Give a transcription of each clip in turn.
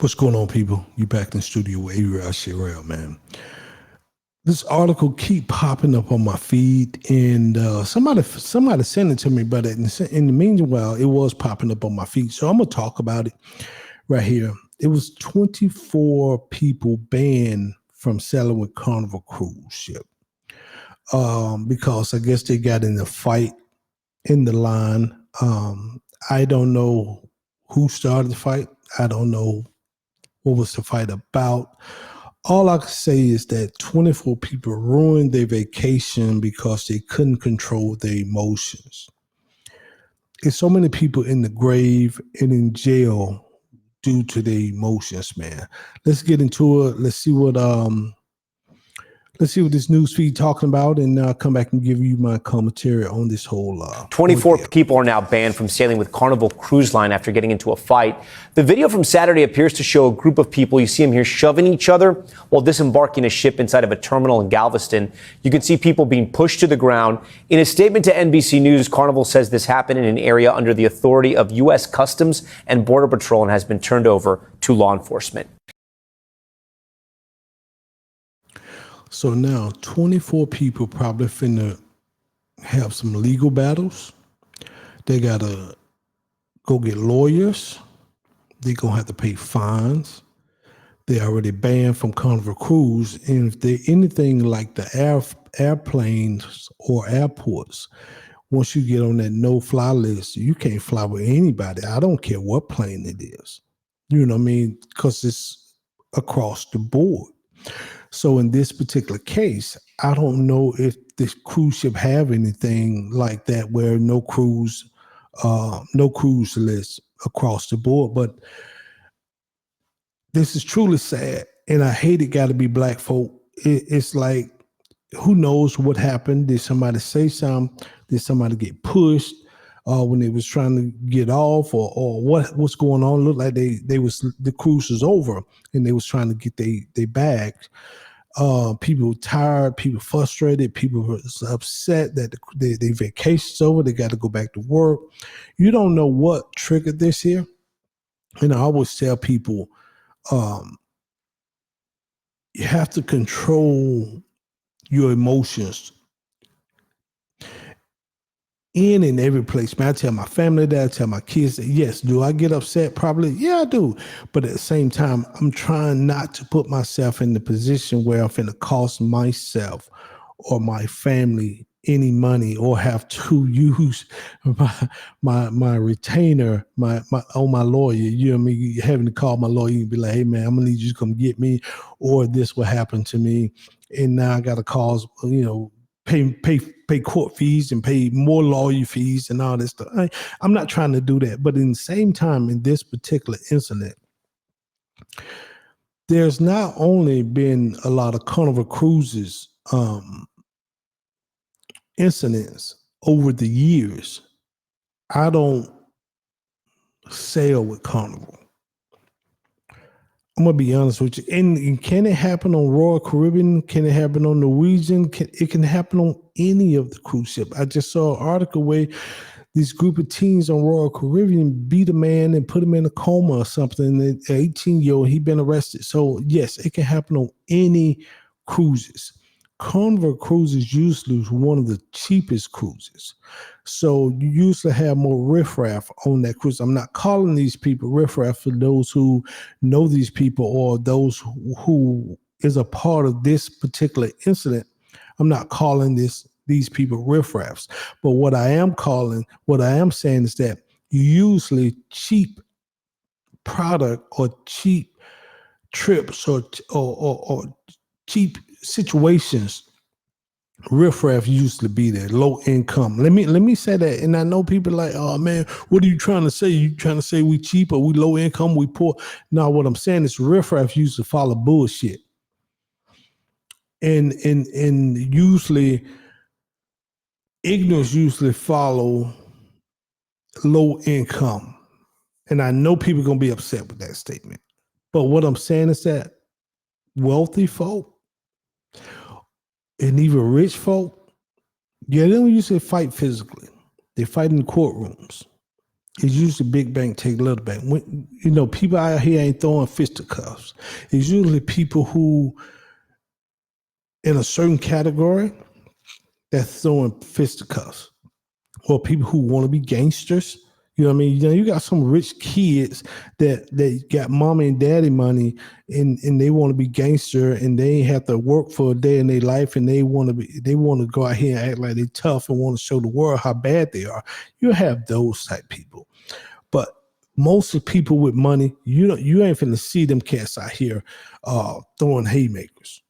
What's going on, people? You back in the studio with A-Real Shirel, man. This article keep popping up on my feed, and somebody sent it to me, but in the meanwhile, it was popping up on my feed. So I'm going to talk about it right here. It was 24 people banned from selling with Carnival cruise ship because I guess they got in a fight in the line. I don't know who started the fight. I don't know what was the fight about. All I can say is that 24 people ruined their vacation because they couldn't control their emotions. There's so many people in the grave and in jail due to their emotions, man. Let's get into it. Let's see what this news feed talking about, and I'll come back and give you my commentary on this whole 24 people are now banned from sailing with Carnival Cruise Line after getting into a fight. The video from Saturday appears to show a group of people, you see them here, shoving each other while disembarking a ship inside of a terminal in Galveston. You can see people being pushed to the ground. In a statement to NBC News, Carnival says this happened in an area under the authority of U.S. Customs and Border Patrol and has been turned over to law enforcement. So now 24 people probably finna have some legal battles. They gotta go get lawyers. They're gonna have to pay fines. They're already banned from Carnival Cruise. And if they're anything like the airplanes or airports, once you get on that no-fly list, you can't fly with anybody. I don't care what plane it is. You know what I mean? Because it's across the board. So in this particular case, I don't know if this cruise ship have anything like that where no cruise list across the board. But this is truly sad, and I hate it. Got to be black folk. It's like, who knows what happened? Did somebody say something? Did somebody get pushed when they was trying to get off, or what's going on? Looked like the cruise was over and they was trying to get their bags. People were tired, people frustrated, people were upset that their vacation's over. They got to go back to work. You don't know what triggered this here. And I always tell people, you have to control your emotions in and every place. Man, I tell my family that, I tell my kids that, yes, do I get upset? Probably, yeah, I do. But at the same time, I'm trying not to put myself in the position where I'm finna cost myself or my family any money, or have to use my retainer, my lawyer. You know what I mean? Having to call my lawyer and be like, hey man, I'm gonna need you to come get me, or this will happen to me. And now I gotta cause, pay court fees and pay more lawyer fees and all this stuff. I'm not trying to do that. But in the same time, in this particular incident, there's not only been a lot of Carnival Cruises incidents over the years. I don't sail with Carnival. I'm gonna be honest with you. And can it happen on Royal Caribbean? Can it happen on Norwegian? It can happen on any of the cruise ship. I just saw an article where this group of teens on Royal Caribbean beat a man and put him in a coma or something. An 18-year-old, he'd been arrested. So yes, it can happen on any cruises. Carnival Cruises usually is one of the cheapest cruises. So you usually have more riffraff on that cruise. I'm not calling these people riffraff for those who know these people or those who is a part of this particular incident. I'm not calling these people riffraffs. But what I am saying is that usually cheap product or cheap trips or cheap situations, riffraff used to be there, low income. Let me say that. And I know people like, oh man, what are you trying to say? You trying to say we cheap or we low income, we poor? No, what I'm saying is riffraff used to follow bullshit. And usually ignorance usually follow low income. And I know people are gonna be upset with that statement. But what I'm saying is that wealthy folk and even rich folk, yeah, they don't usually fight physically. They fight in courtrooms. It's usually big bank take little bank. When, people out here ain't throwing fisticuffs. It's usually people who, in a certain category, that's throwing fisticuffs, or people who want to be gangsters. You know what I mean? You got some rich kids that got mommy and daddy money, and they want to be gangster, and they ain't have to work for a day in their life, and they want to go out here and act like they tough and want to show the world how bad they are. You have those type people. But most of the people with money, you ain't finna see them cats out here throwing haymakers.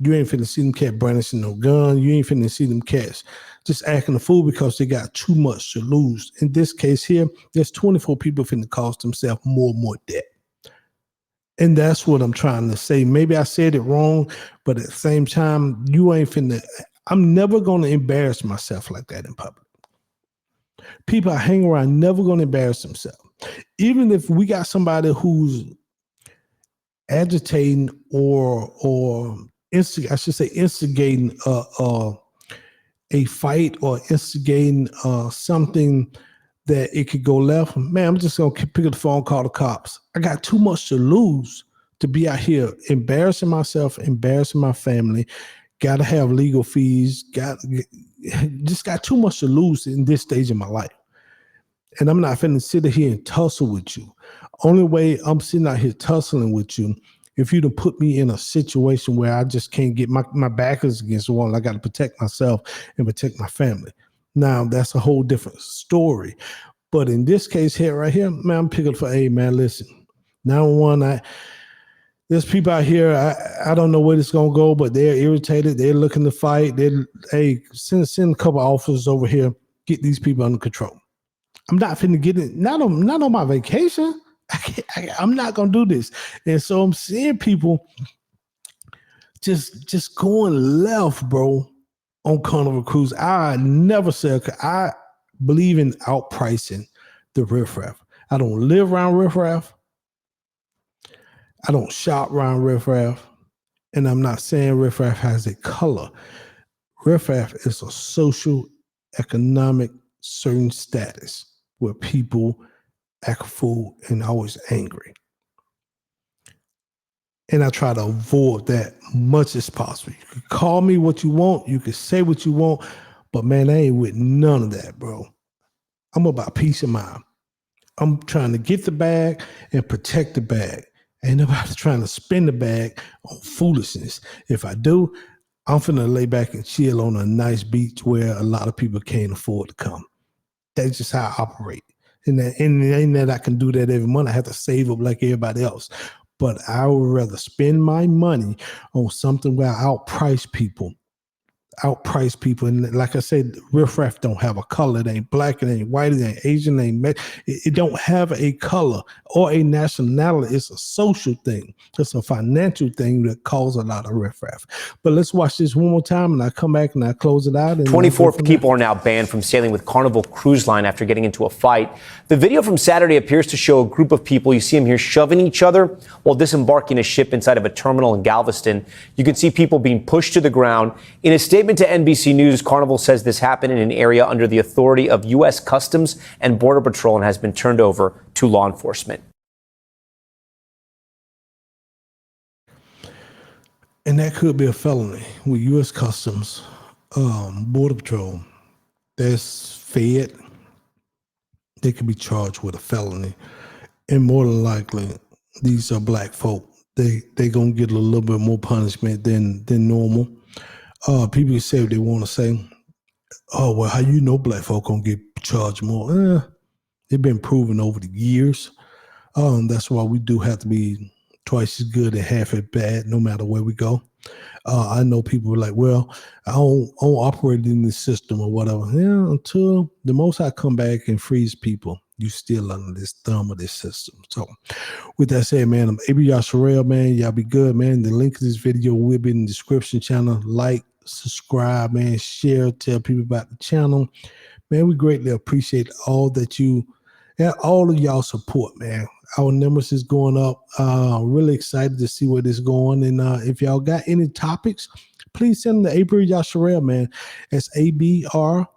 You ain't finna see them cats brandishing no gun. You ain't finna see them cats just acting a fool because they got too much to lose. In this case here, there's 24 people finna cost themselves more and more debt. And that's what I'm trying to say. Maybe I said it wrong, but at the same time, I'm never gonna embarrass myself like that in public. People I hang around never going to embarrass themselves. Even if we got somebody who's agitating or instigating a fight or instigating something that it could go left, man, I'm just going to pick up the phone, call the cops. I got too much to lose to be out here embarrassing myself, embarrassing my family. Got to have legal fees. Just got too much to lose in this stage of my life. And I'm not finna sit here and tussle with you. Only way I'm sitting out here tussling with you, if you'd have put me in a situation where I just can't get my back is against the wall, I got to protect myself and protect my family. Now, that's a whole different story. But in this case here, right here, man, I'm picking for, hey, man, listen, 911, there's people out here, I don't know where this is going to go, but they're irritated. They're looking to fight. Hey, send a couple officers over here, get these people under control. I'm not finna get it, not on my vacation. I'm not going to do this. And so I'm seeing people just going left, bro, on Carnival Cruise. I never said, I believe in outpricing the riffraff. I don't live around riffraff. I don't shop around riffraff. And I'm not saying riffraff has a color. Riffraff is a social, economic, certain status where people act a fool and always angry. And I try to avoid that much as possible. You can call me what you want. You can say what you want. But man, I ain't with none of that, bro. I'm about peace of mind. I'm trying to get the bag and protect the bag. Ain't nobody trying to spend the bag on foolishness. If I do, I'm finna lay back and chill on a nice beach where a lot of people can't afford to come. That's just how I operate. And ain't that I can do that every month. I have to save up like everybody else. But I would rather spend my money on something where I outprice people. And like I said, riffraff don't have a color. It ain't black, it ain't white, it ain't Asian, it ain't it don't have a color or a nationality. It's a social thing. It's a financial thing that causes a lot of riffraff. But let's watch this one more time, and I come back and I close it out. And 24 people are now banned from sailing with Carnival Cruise Line after getting into a fight. The video from Saturday appears to show a group of people, you see them here, shoving each other while disembarking a ship inside of a terminal in Galveston. You can see people being pushed to the ground. In a statement to NBC News, Carnival says this happened in an area under the authority of U.S. Customs and Border Patrol and has been turned over to law enforcement. And that could be a felony with U.S. Customs, Border Patrol. That's fed. They could be charged with a felony. And more than likely, these are black folk. They going to get a little bit more punishment than normal. People say what they want to say. Oh, well, how you know black folk going to get charged more? They've been proven over the years. That's why we do have to be twice as good and half as bad no matter where we go. I know people are like, well, I don't operate in this system or whatever. Yeah, until the Most High come back and frees people, you still under this thumb of this system. So with that said, man, I'm A.B. Yasharel, man. Y'all be good, man. The link to this video will be in the description channel. Like, subscribe, man. Share, tell people about the channel. Man, we greatly appreciate all of y'all support, man. Our numbers is going up. Really excited to see where this is going. And if y'all got any topics, please send them to Abrew Yasharel, man. That's ABREWYASHAREL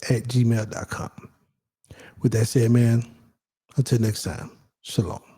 @gmail.com. With that said, man, until next time, shalom.